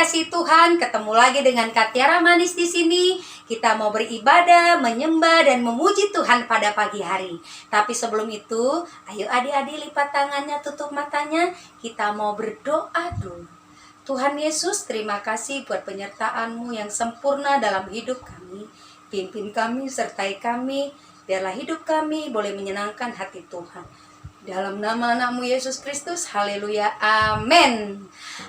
dikasihi Tuhan, ketemu lagi dengan Kak Tiara Manis di sini. Kita mau beribadah, menyembah, dan memuji Tuhan pada pagi hari. Tapi sebelum itu, ayo adik-adik lipat tangannya, tutup matanya. Kita mau berdoa dulu. Tuhan Yesus, terima kasih buat penyertaan-Mu yang sempurna dalam hidup kami. Pimpin kami, sertai kami, biarlah hidup kami boleh menyenangkan hati Tuhan. Dalam nama anak-Mu Yesus Kristus, haleluya, amin.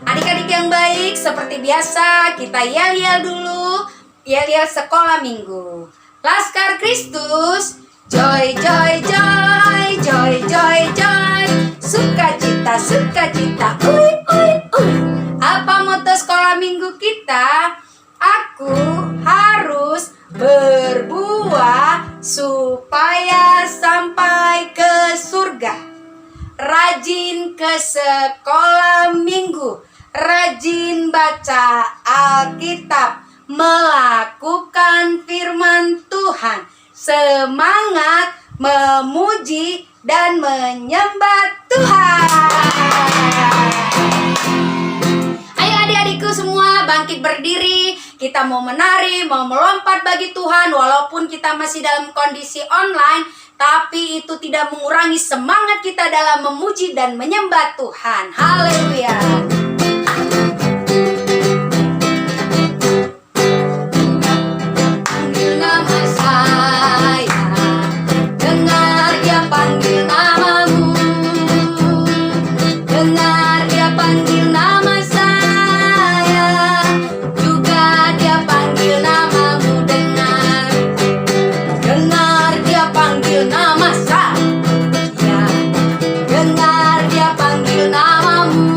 Adik-adik yang baik, seperti biasa kita yel-yel dulu. Yel-yel sekolah minggu. Laskar Kristus, joy, joy, joy, joy, joy, joy. Sukacita, sukacita, uy, uy, uy. Apa moto sekolah minggu kita? Aku harus berbuah supaya sampai ke surga. Rajin ke sekolah minggu, rajin baca Alkitab, melakukan firman Tuhan, semangat memuji dan menyembah Tuhan. Ayo adik-adikku semua bangkit berdiri. Kita mau menari, mau melompat bagi Tuhan. Walaupun kita masih dalam kondisi online, tapi itu tidak mengurangi semangat kita dalam memuji dan menyembah Tuhan. Haleluya. Panggil nama saya, dengar dia panggil namamu. Dengar dia panggil nama saya, juga dia panggil namamu. Dengar, dengar dia panggil nama saya, dengar dia panggil namamu.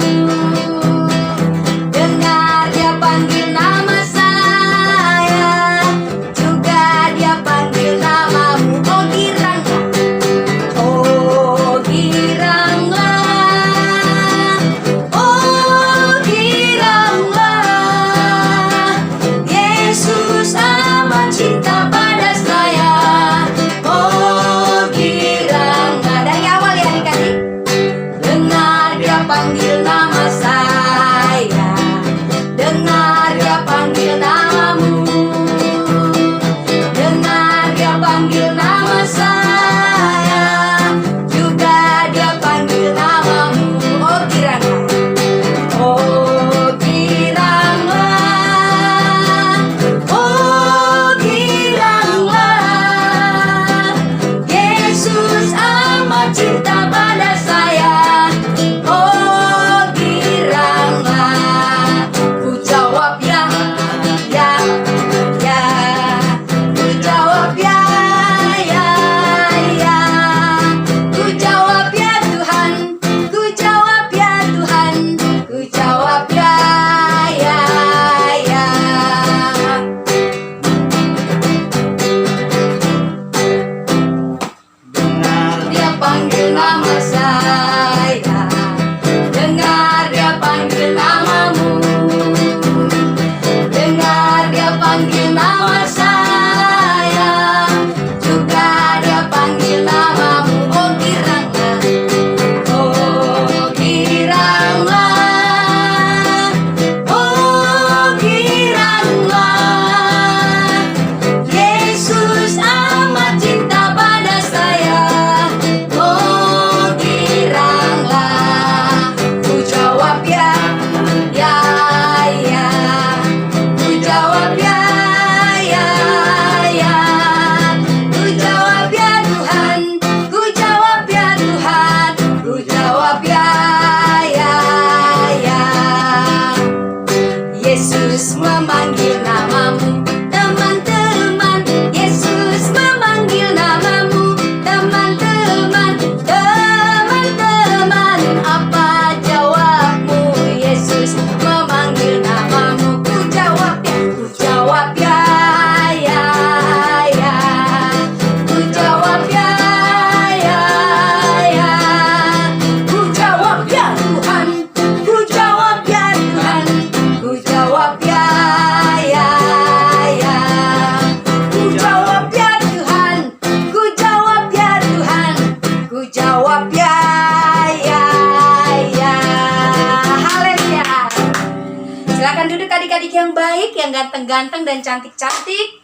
ganteng-ganteng dan cantik-cantik.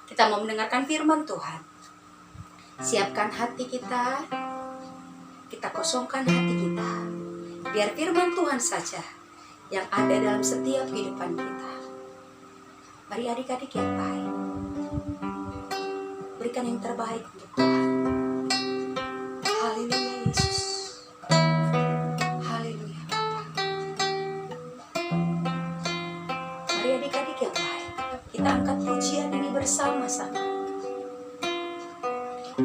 Kita mau mendengarkan firman Tuhan. Siapkan hati kita. Kita kosongkan hati kita. Biar firman Tuhan saja yang ada dalam setiap kehidupan kita. Mari adik-adik yang baik, berikan yang terbaik untuk Tuhan. Haleluya Yesus. Haleluya Bapa. Mari adik-adik yang baik, kita angkat pujian ini bersama-sama.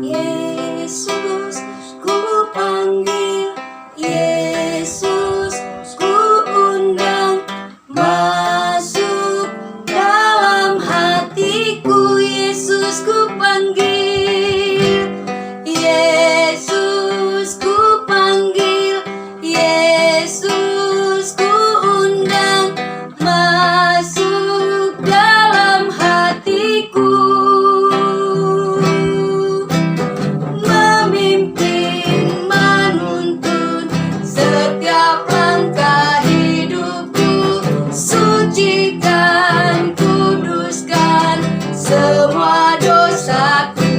Yesus, ku panggil, Yesus, ku undang, masuk dalam hatiku. Yesus, ku panggil, Yesus, ku panggil, Yesus, ku undang, masuk dalam hatiku. Memimpin, menuntun setiap langkah hidupku. Sucikan, kuduskan semua dosaku.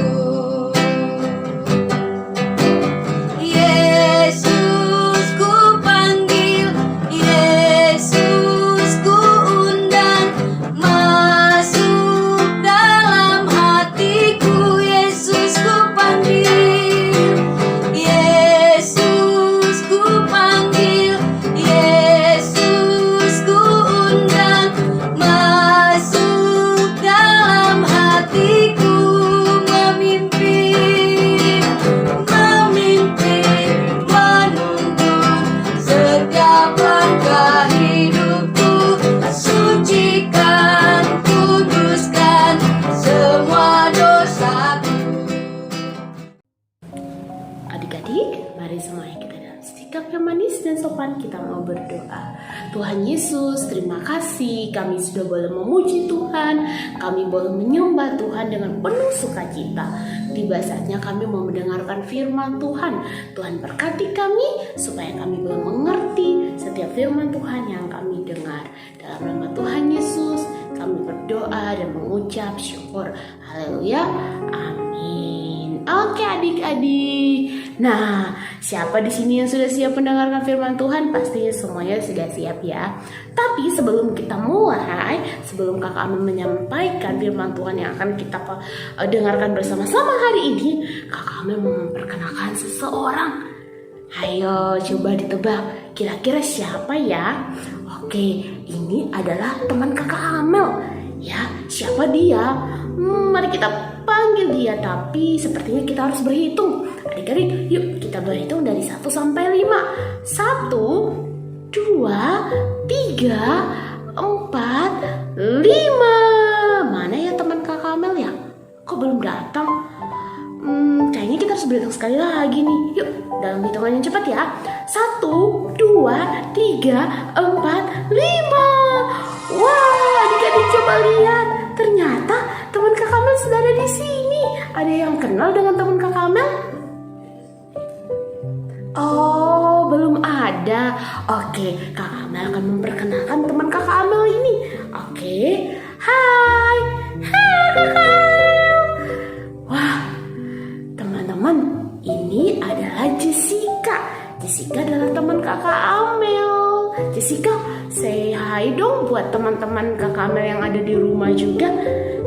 Yesus, ku panggil, Yesus, ku undang, masuk dalam hatiku. Yesus, ku panggil, Yesus, ku panggil, Yesus, ku undang, masuk dalam hatiku. Memimpin, memimpin, menuntun setiap langkah hidupku. Sucikan, kuduskan semua dosaku. Adik-adik, mari semuanya kita dalam sikap yang manis dan sopan kita mau berdoa. Tuhan Yesus, terima kasih kami sudah boleh memuji Tuhan. Kami boleh menyembah Tuhan dengan penuh sukacita. Tiba saatnya kami mau mendengarkan firman Tuhan. Tuhan berkati kami supaya kami boleh mengerti setiap firman Tuhan yang kami dengar. Dalam nama Tuhan Yesus, kami berdoa dan mengucap syukur. Haleluya. Amin. Oke adik-adik. Nah, siapa di sini yang sudah siap mendengarkan firman Tuhan? Pastinya semuanya sudah siap ya. Tapi sebelum kita mulai, sebelum Kakak Amel menyampaikan firman Tuhan yang akan kita dengarkan bersama-sama hari ini, Kakak Amel memperkenalkan seseorang. Ayo coba ditebak, kira-kira siapa ya? Oke, ini adalah teman Kakak Amel. Ya, siapa dia? Mari kita panggil dia, tapi sepertinya kita harus berhitung. Adik-adik, yuk kita berhitung dari 1 sampai 5. 1, 2, 3, 4, 5. Mana ya teman Kakak Amel ya? Kok belum datang? Kayaknya kita harus berhitung sekali lagi nih. Yuk, dalam hitungan yang cepat ya. 1, 2, 3, 4, 5. Wah, adik-adik coba lihat. Ternyata teman Kakak Amel sudah ada di sini. Ada yang kenal dengan teman Kakak Amel? Oh, belum ada. Oke, Kakak Amel akan memperkenalkan teman Kakak Amel ini. Oke, hai. Wah, teman-teman, ini adalah Jessica. Jessica adalah teman Kakak Amel. Jessica, say hi dong buat teman-teman Kakak Amel yang ada di rumah juga.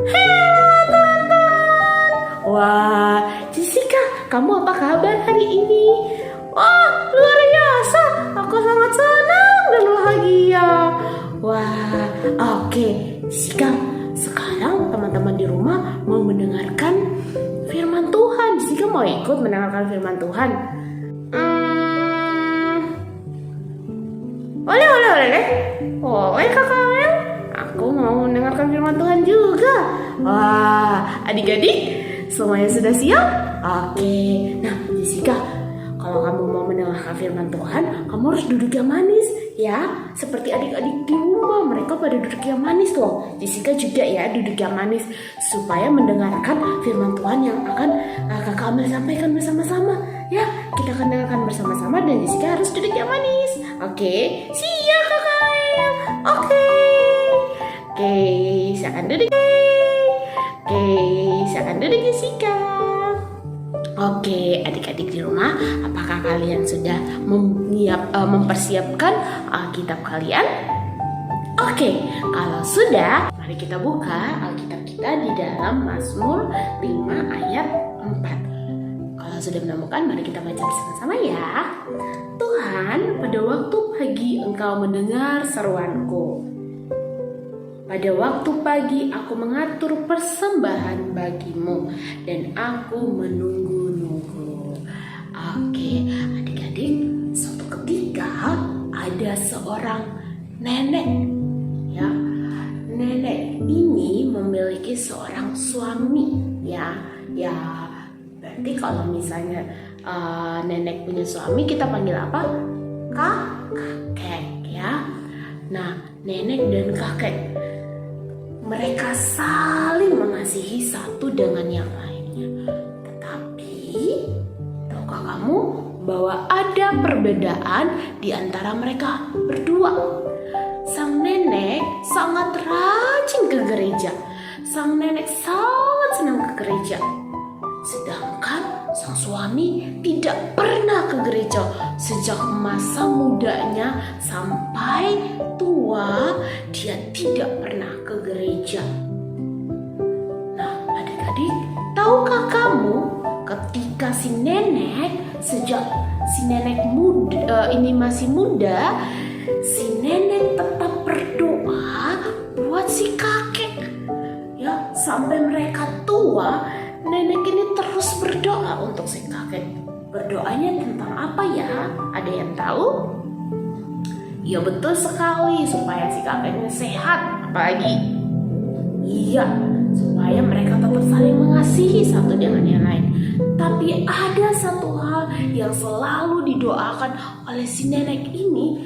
Halo teman-teman. Wah, Jessica, kamu apa kabar hari ini? Wah, luar biasa. Aku sangat senang dan bahagia. Wah, oke. Jessica, sekarang teman-teman di rumah mau mendengarkan firman Tuhan. Jessica mau ikut mendengarkan firman Tuhan? Boleh Kakak Amel. Aku mau mendengarkan firman Tuhan juga. Wah, adik-adik, semuanya sudah siap? Oke. Nah, Jessica, kalau kamu mau mendengarkan firman Tuhan, kamu harus duduk yang manis ya. Seperti adik-adik di rumah, mereka pada duduk yang manis loh. Jessica juga ya duduk yang manis supaya mendengarkan firman Tuhan yang akan Kakak Amel sampaikan bersama-sama. Ya, kita akan dengarkan bersama-sama dan Jessica harus duduk yang manis. Oke, siap Kakak Amel. Oke. silakan duduk. Oke, silakan duduk Jessica. Oke, adik-adik di rumah, apakah kalian sudah mempersiapkan Alkitab kalian? Oke, kalau sudah, mari kita buka Alkitab kita di dalam Mazmur 5 ayat 4. Kalau sudah menemukan, mari kita baca bersama-sama ya. Tuhan, pada waktu pagi Engkau mendengar seruanku. Pada waktu pagi aku mengatur persembahan bagimu dan aku menunggu-nunggu. Oke, adik-adik, suatu ketika ada seorang nenek, ya. Nenek ini memiliki seorang suami, ya. Berarti kalau misalnya nenek punya suami, kita panggil apa? Kakek, ya. Nah, nenek dan kakek, mereka saling mengasihi satu dengan yang lainnya. Tetapi, tahukah kamu bahwa ada perbedaan di antara mereka berdua? Sang nenek sangat rajin ke gereja. Sang nenek sangat senang ke gereja. Sedangkan sang suami tidak pernah ke gereja sejak masa mudanya sampai tua, dia tidak pernah ke gereja. Nah, adik-adik, tahukah kamu ketika sejak si nenek ini masih muda, si nenek tetap berdoa buat si kakek, ya, sampai mereka tua. Nenek ini terus berdoa untuk si kakek. Berdoanya tentang apa ya? Ada yang tahu? Ya, betul sekali, supaya si kakeknya sehat. Apalagi? Iya, supaya mereka tetap saling mengasihi satu dengan yang lain. Tapi ada satu hal yang selalu didoakan oleh si nenek ini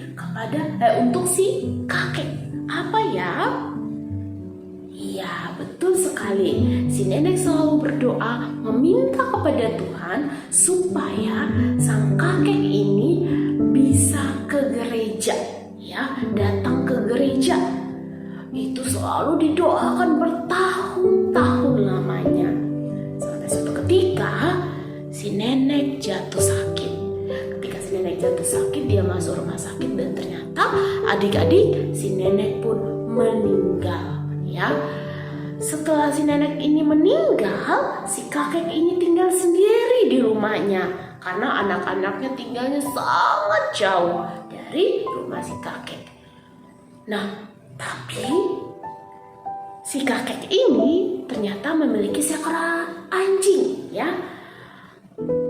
untuk si kakek. Apa ya? Iya, betul sekali. Si nenek selalu berdoa meminta kepada Tuhan supaya sang kakek ini bisa ke gereja, ya, datang ke gereja. Itu selalu didoakan bertahun-tahun lamanya. Sampai suatu ketika si nenek jatuh sakit. Ketika si nenek jatuh sakit, dia masuk rumah sakit dan ternyata adik-adik, si nenek pun meninggal. Ya, setelah si nenek ini meninggal, si kakek ini tinggal sendiri di rumahnya karena anak-anaknya tinggalnya sangat jauh dari rumah si kakek. Nah, tapi si kakek ini ternyata memiliki seekor anjing, ya.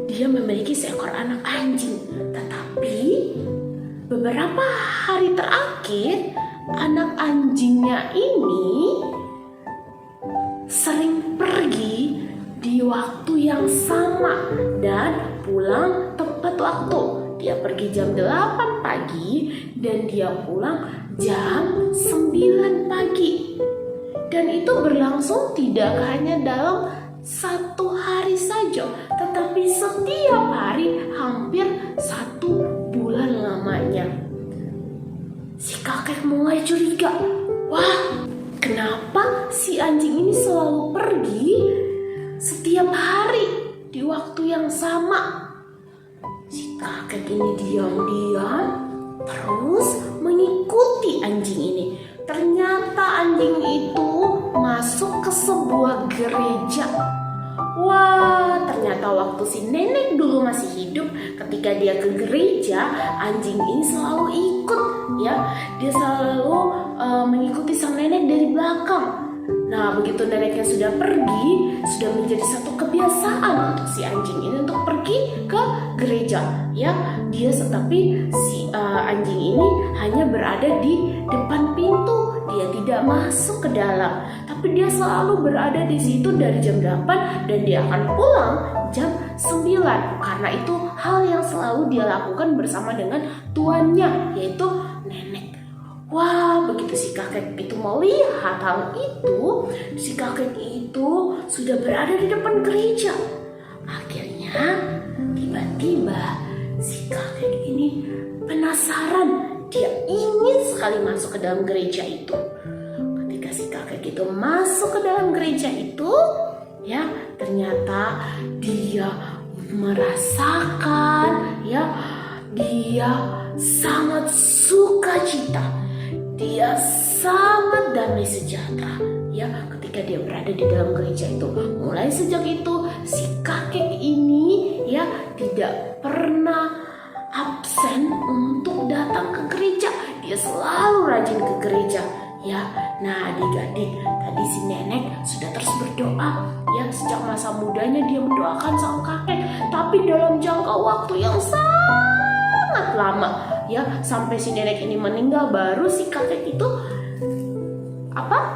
Dia memiliki seekor anak anjing, tetapi beberapa hari terakhir anak anjingnya ini sering pergi di waktu yang sama dan pulang tepat waktu. Dia pergi jam 8 pagi dan dia pulang jam 9 pagi. Dan itu berlangsung tidak hanya dalam satu hari saja, tetapi setiap hari hampir 1 bulan lamanya. Si kakek mulai curiga. Wah, kenapa si anjing ini selalu pergi setiap hari di waktu yang sama? Si kakek ini diam-diam terus mengikuti anjing ini. Ternyata anjing itu masuk ke sebuah gereja. Wah, ternyata waktu si nenek dulu masih hidup, ketika dia ke gereja, anjing ini selalu ikut, ya. Dia selalu mengikuti sang nenek dari belakang. Nah, begitu neneknya sudah pergi, sudah menjadi satu kebiasaan untuk si anjing ini untuk pergi ke gereja, ya. Tetapi si anjing ini hanya berada di depan pintu, dia tidak masuk ke dalam. Tapi dia selalu berada di situ dari jam 8 dan dia akan pulang jam 9. Karena itu hal yang selalu dia lakukan bersama dengan tuannya, yaitu nenek. Wah, begitu si kakek itu melihat hal itu, si kakek itu sudah berada di depan gereja. Akhirnya, tiba-tiba si kakek ini penasaran. Dia ingin sekali masuk ke dalam gereja itu. Ketika si kakek kakek itu masuk ke dalam gereja itu, ya ternyata dia merasakan, ya dia sangat sukacita, dia sangat damai sejahtera, ya ketika dia berada di dalam gereja itu. Mulai sejak itu si kakek ini ya tidak pernah absen untuk datang ke gereja. Dia selalu rajin ke gereja, ya. Nah, adik-adik, tadi si nenek sudah terus berdoa, ya sejak masa mudanya dia mendoakan sang kakek, tapi dalam jangka waktu yang sangat lama, ya sampai si nenek ini meninggal, baru si kakek itu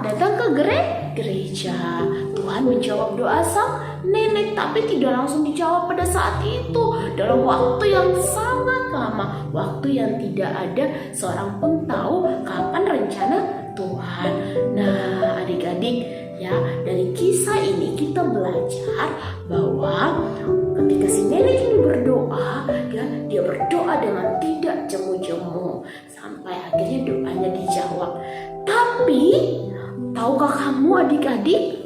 datang ke gereja. Tuhan menjawab doa sang nenek, tapi tidak langsung dijawab pada saat itu, dalam waktu yang sangat lama, waktu yang tidak ada seorang pun tahu kapan rencana Tuhan. Nah, adik-adik, ya dari kisah ini kita belajar bahwa ketika si nenek ini berdoa, ya dia berdoa dengan tidak jemu-jemu sampai akhirnya doanya dijawab. Tapi tahukah kamu adik-adik,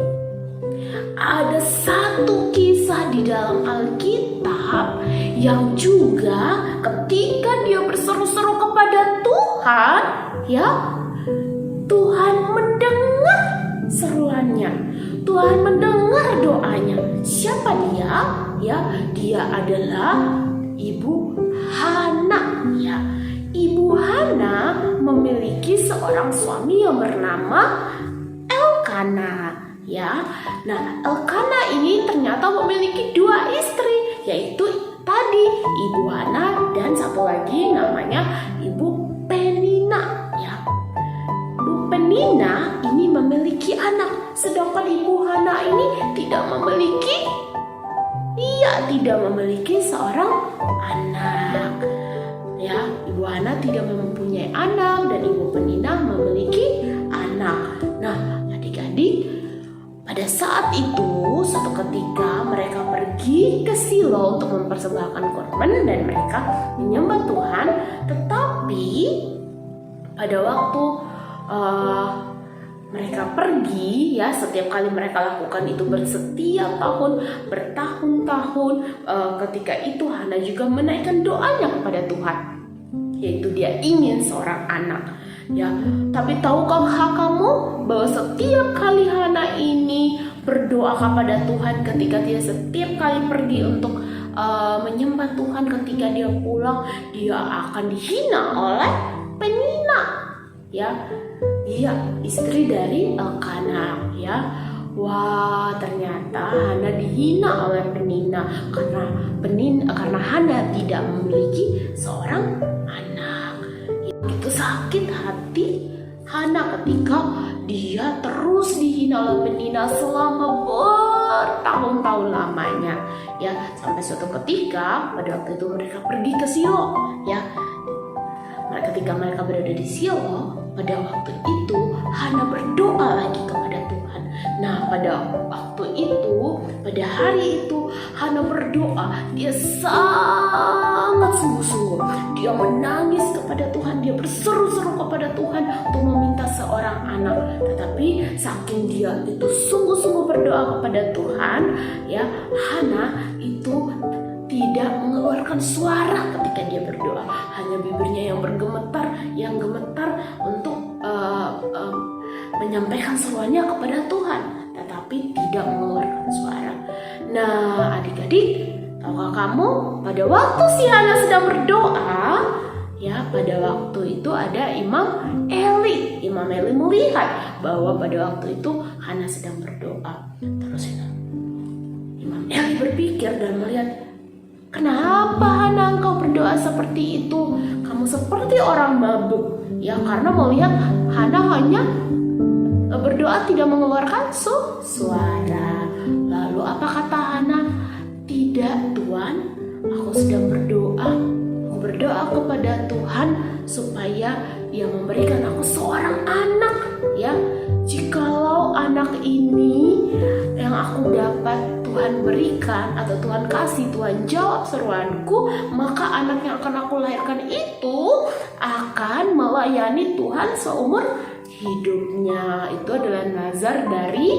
ada satu kisah di dalam Alkitab yang juga ketika dia berseru-seru kepada Tuhan, ya Tuhan mendengar seruannya, Tuhan mendengar doanya. Siapa dia? Ya, dia adalah Ibu Hana. Ya, Ibu Hana memiliki seorang suami yang bernama Elkana. Ya, nah Elkana ini ternyata memiliki dua istri, yaitu tadi Ibu Hana dan satu lagi namanya Ibu Penina. Ya, Ibu Penina ini memiliki anak, sedangkan Ibu Hana ini tidak memiliki seorang anak. Ya, Ibu Hana tidak mempunyai anak dan Ibu Penina memiliki anak. Nah, adik-adik, pada saat itu, suatu ketika mereka pergi ke Silo untuk mempersembahkan korban dan mereka menyembah Tuhan. Tetapi pada waktu mereka pergi, ya setiap kali mereka lakukan itu setiap tahun, bertahun-tahun, ketika itu Hana juga menaikkan doanya kepada Tuhan, yaitu dia ingin seorang anak. Ya, tapi tahukah kamu bahwa setiap kali Hana ini berdoa kepada Tuhan, ketika dia setiap kali pergi untuk menyembah Tuhan, ketika dia pulang dia akan dihina oleh Penina. Ya, dia istri dari Elkana. Ya, wah ternyata Hana dihina oleh Penina karena Hana tidak memiliki seorang anak. Itu sakit hati Hana ketika dia terus dihina oleh Penina selama bertahun-tahun lamanya. Ya, sampai suatu ketika pada waktu itu mereka pergi ke Silo. Ya, ketika mereka berada di Silo, pada waktu itu Hana berdoa lagi kepada Tuhan. Nah, pada waktu itu, pada hari itu Hana berdoa, dia sangat sungguh-sungguh. Dia menangis kepada Tuhan, dia berseru-seru kepada Tuhan untuk meminta seorang anak. Tetapi saking dia itu sungguh-sungguh berdoa kepada Tuhan, ya Hana itu tidak mengeluarkan suara ketika dia berdoa. Hanya bibirnya yang gemetar untuk menyampaikan seruannya kepada Tuhan, tetapi tidak mengeluarkan suara. Nah, adik-adik, tahukah kamu pada waktu si Hana sedang berdoa, ya pada waktu itu ada Imam Eli. Imam Eli melihat bahwa pada waktu itu Hana sedang berdoa. Terus Imam Eli berpikir dan melihat, kenapa Hana engkau berdoa seperti itu? Kamu seperti orang mabuk. Ya, karena melihat Hana hanya berdoa tidak mengeluarkan suara. Lalu apa kata Hana? Tidak Tuhan, aku sedang berdoa. Aku berdoa kepada Tuhan supaya Dia memberikan aku seorang anak. Ya, jikalau anak ini yang aku dapat Tuhan berikan atau Tuhan kasih, Tuhan jawab seruanku, maka anak yang akan aku lahirkan itu akan melayani Tuhan seumur hidupnya itu adalah nazar dari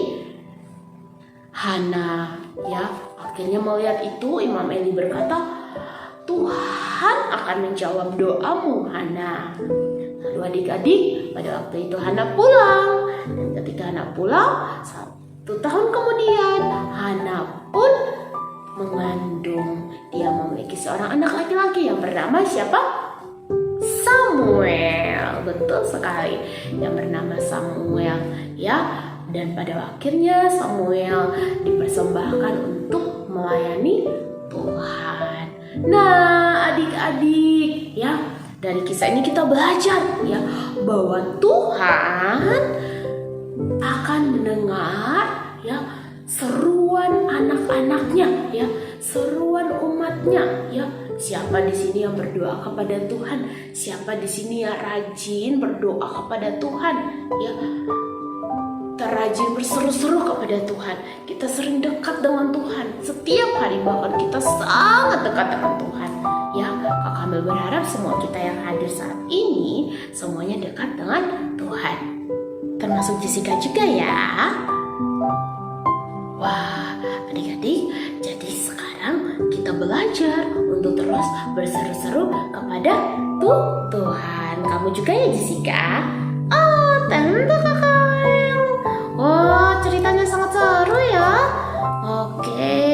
Hana, ya. Akhirnya melihat itu Imam Eli berkata, Tuhan akan menjawab doamu, Hana. Lalu adik-adik, pada waktu itu Hana pulang. Dan ketika Hana pulang, 1 tahun kemudian Hana pun mengandung. Dia memiliki seorang anak laki-laki yang bernama siapa? Samuel. Betul sekali, yang bernama Samuel, ya. Dan pada akhirnya Samuel dipersembahkan untuk melayani Tuhan. Nah, adik-adik, ya, dari kisah ini kita belajar, ya, bahwa Tuhan akan mendengar, ya, seruan anak-anaknya, ya, seruan umatnya, ya. Siapa di sini yang berdoa kepada Tuhan? Siapa di sini yang rajin berdoa kepada Tuhan, ya? Terrajin berseru-seru kepada Tuhan. Kita sering dekat dengan Tuhan setiap hari, bahkan kita sangat dekat dengan Tuhan, ya. Kak Kamil berharap semua kita yang hadir saat ini semuanya dekat dengan Tuhan, termasuk Jessica juga, ya. Wah, adik-adik, jadi sekarang kita belajar untuk terus berseru-seru kepada Tuhan. Kamu juga ya, Jessica? Oh, tentu kakak. Oh, ceritanya sangat seru ya. Oke,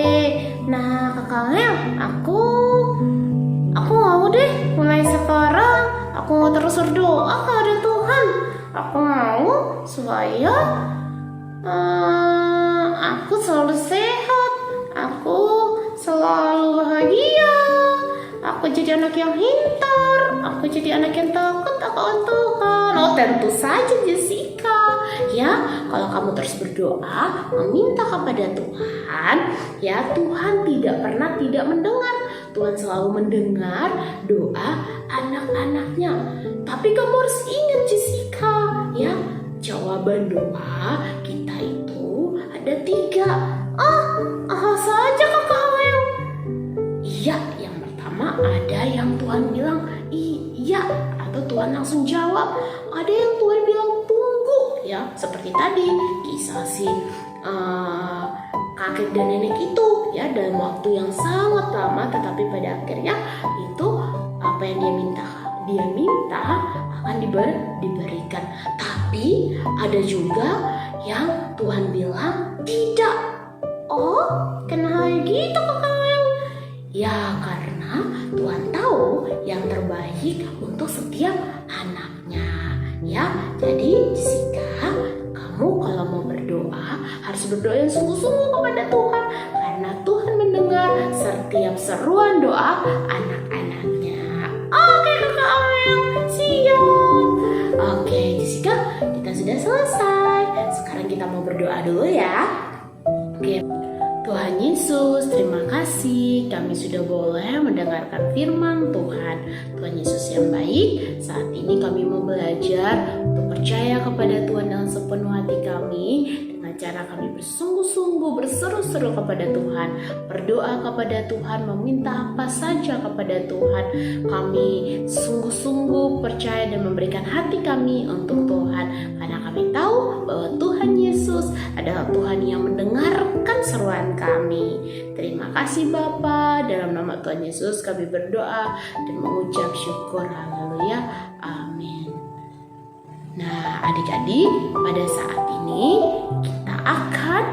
nah kakak Lel, aku mau deh mulai sekarang. Aku mau terus berdoa kepada Tuhan. Aku mau supaya aku selalu sehat. Aku selalu bahagia. Aku jadi anak yang pintar. Aku jadi anak yang takut akan Tuhan. Oh, tentu saja Jessica. Ya, kalau kamu terus berdoa, meminta kepada Tuhan, ya, Tuhan tidak pernah tidak mendengar. Tuhan selalu mendengar doa anak-anaknya. Tapi kamu harus ingat Jessica, ya, jawaban doa kita itu ada 3. Saja kakak Lel. Iya, yang pertama ada yang Tuhan bilang iya, atau Tuhan langsung jawab. Ada yang Tuhan bilang tunggu, ya, seperti tadi kisah si kakek dan nenek itu, ya, dalam waktu yang sangat lama, tetapi pada akhirnya itu apa yang dia minta akan diberikan. Tapi ada juga yang Tuhan bilang tidak. Oh, kenapa gitu kakak? Ya, karena Tuhan tahu yang terbaik untuk setiap anaknya, ya. Jadi Jessica, kamu kalau mau berdoa harus berdoa yang sungguh-sungguh kepada Tuhan, karena Tuhan mendengar setiap seruan doa anak-anaknya. Oke kakak Amel, siap. Oke Jessica, kita sudah selesai. Sekarang kita mau berdoa dulu ya. Oke. Tuhan Yesus, terima kasih kami sudah boleh mendengarkan firman Tuhan. Tuhan Yesus yang baik, saat ini kami mau belajar untuk percaya kepada Tuhan dengan sepenuh hati kami, dengan cara kami bersungguh-sungguh berseru-seru kepada Tuhan, berdoa kepada Tuhan, meminta apa saja kepada Tuhan. Kami sungguh-sungguh percaya dan memberikan hati kami untuk Tuhan, karena kami tahu bahwa Tuhan Yesus adalah Tuhan yang mendengarkan seruan kami. Terima kasih Bapa, dalam nama Tuhan Yesus kami berdoa dan mengucap syukur. Haleluya, amin. Nah adik-adik, pada saat ini kita akan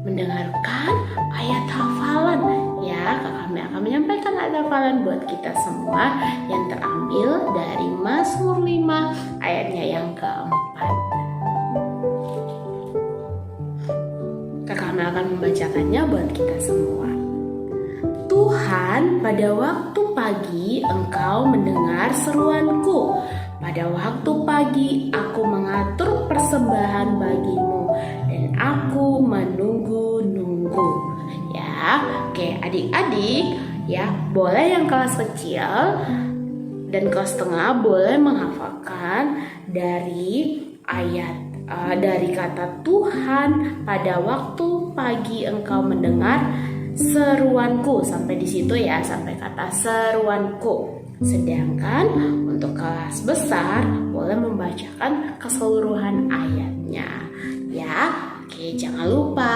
mendengarkan ayat hafalan, ya. Kami akan menyampaikan ayat hafalan buat kita semua yang terambil dari Mazmur 5 ayatnya yang keempat. Kami akan membacakannya buat kita semua. Tuhan, pada waktu pagi Engkau mendengar seruanku. Pada waktu pagi aku mengatur persembahan bagimu dan aku menunggu-nunggu. Ya, oke adik-adik, ya, boleh yang kelas kecil dan kelas tengah boleh menghafalkan dari ayat dari kata Tuhan, pada waktu pagi Engkau mendengar seruanku, sampai di situ ya, sampai kata seruanku. Sedangkan untuk kelas besar boleh membacakan keseluruhan ayatnya. Ya, oke, jangan lupa.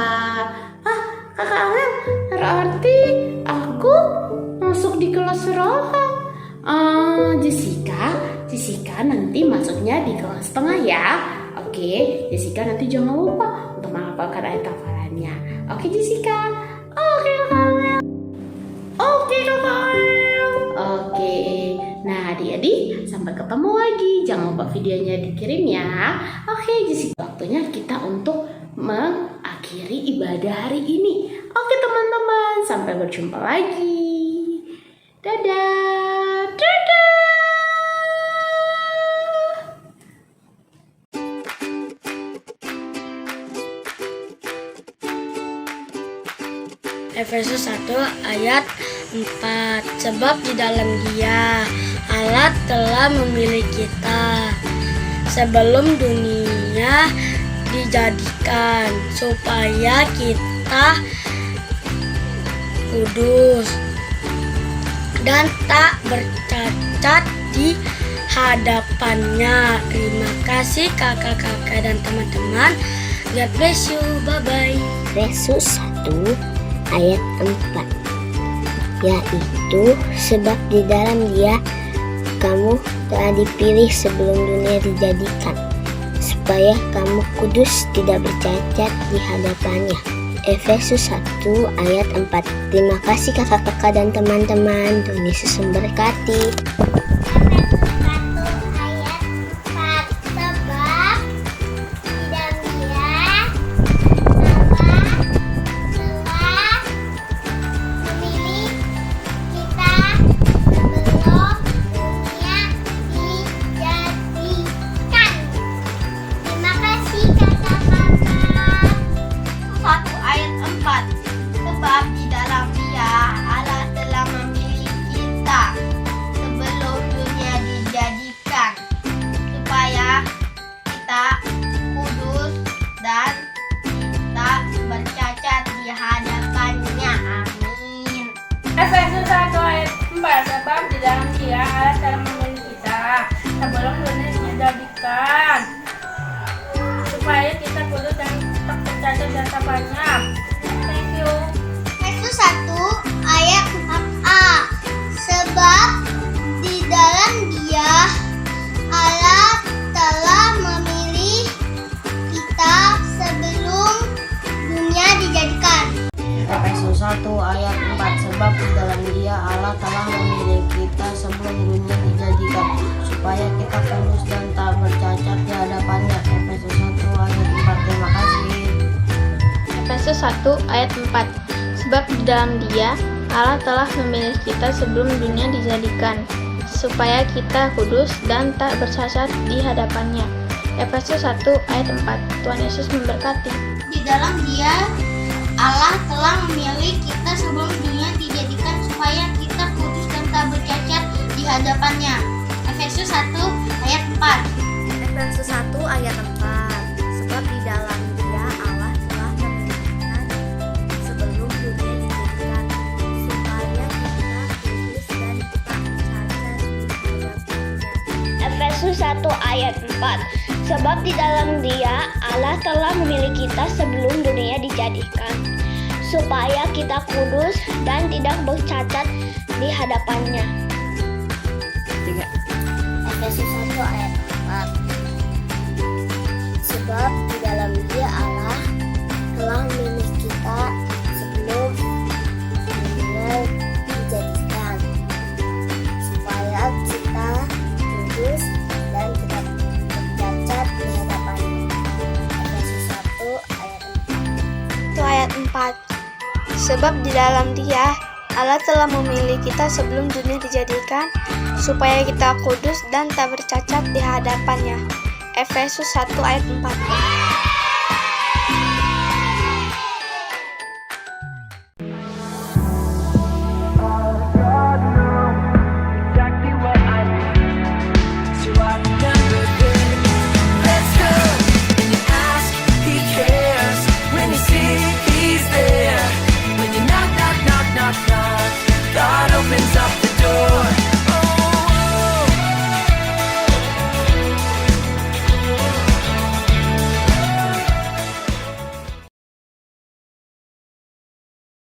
Kakak Amel, berarti aku masuk di kelas berapa? Jessica nanti masuknya di kelas tengah ya. Oke, Jessica nanti jangan lupa untuk menghafalkan ayat hafalannya. Oke, Jessica. Oke, Kakak Amel. Oke, Kakak Amel. Oke. Nah, adik-adik, sampai ketemu lagi. Jangan lupa videonya dikirim ya. Oke, Jessica. Waktunya kita untuk mengakhiri ibadah hari ini. Oke, teman-teman. Sampai berjumpa lagi. Dadah. Dadah. Efesus 1 ayat 4. Sebab di dalam Dia Allah telah memilih kita sebelum dunia dijadikan, supaya kita kudus dan tak bercacat di hadapannya. Terima kasih kakak-kakak dan teman-teman. God bless you. Bye-bye. Efesus 1 ayat 4, yaitu sebab di dalam Dia kamu telah dipilih sebelum dunia dijadikan, supaya kamu kudus tidak bercacat di hadapannya. Efesus 1 ayat 4. Terima kasih kakak-kakak dan teman-teman. Tuhan Yesus memberkati. Sebab di dalam Dia Allah telah memilih kita sebelum dunia dijadikan, supaya kita kudus dan tak bercacat di hadapannya. Amin. Efesus 1 ayat 4. Sebab di dalam Dia Allah telah memilih kita sebelum dunia dijadikan, supaya kita kudus dan tak bercacat di hadapannya. Thank you. Efesus 1 ayat 4a. Sebab di dalam Dia Allah telah memilih kita sebelum dunia dijadikan. Efesus 1 ayat 4. Sebab di dalam Dia Allah telah memilih kita sebelum dunia dijadikan, supaya kita kudus dan tak bercacat di hadapannya. Efesus 1 ayat 4. Terima kasih. Efesus 1 ayat 4. Sebab di dalam Dia Allah telah memilih kita sebelum dunia dijadikan, supaya kita kudus dan tak bercacat di hadapannya. Efesus 1 ayat 4. Tuhan Yesus memberkati. Di dalam Dia Allah telah memilih kita sebelum dunia dijadikan, supaya kita kudus dan tak bercacat di hadapannya. Efesus 1 ayat 4. Efesus 1 ayat 4. Sebab di dalam Dia Allah telah memilih kita sebelum dunia dijadikan, supaya kita kudus dan tak bercacat di hadapannya. Efesus 1 ayat 4. Sebab di dalam Dia Allah telah memilih kita sebelum dunia dijadikan, supaya kita kudus dan tidak bercacat di hadapannya. Efesus 1 ayat 4. Sebab di dalam Dia Allah telah memilih kita sebelum dunia dijadikan, supaya kita kudus dan tidak bercacat di hadapannya. Efesus 1 ayat 4. Itu ayat 4. Sebab di dalam Dia Allah telah memilih kita sebelum dunia dijadikan, supaya kita kudus dan tak bercacat di hadapannya. Efesus 1 ayat 4.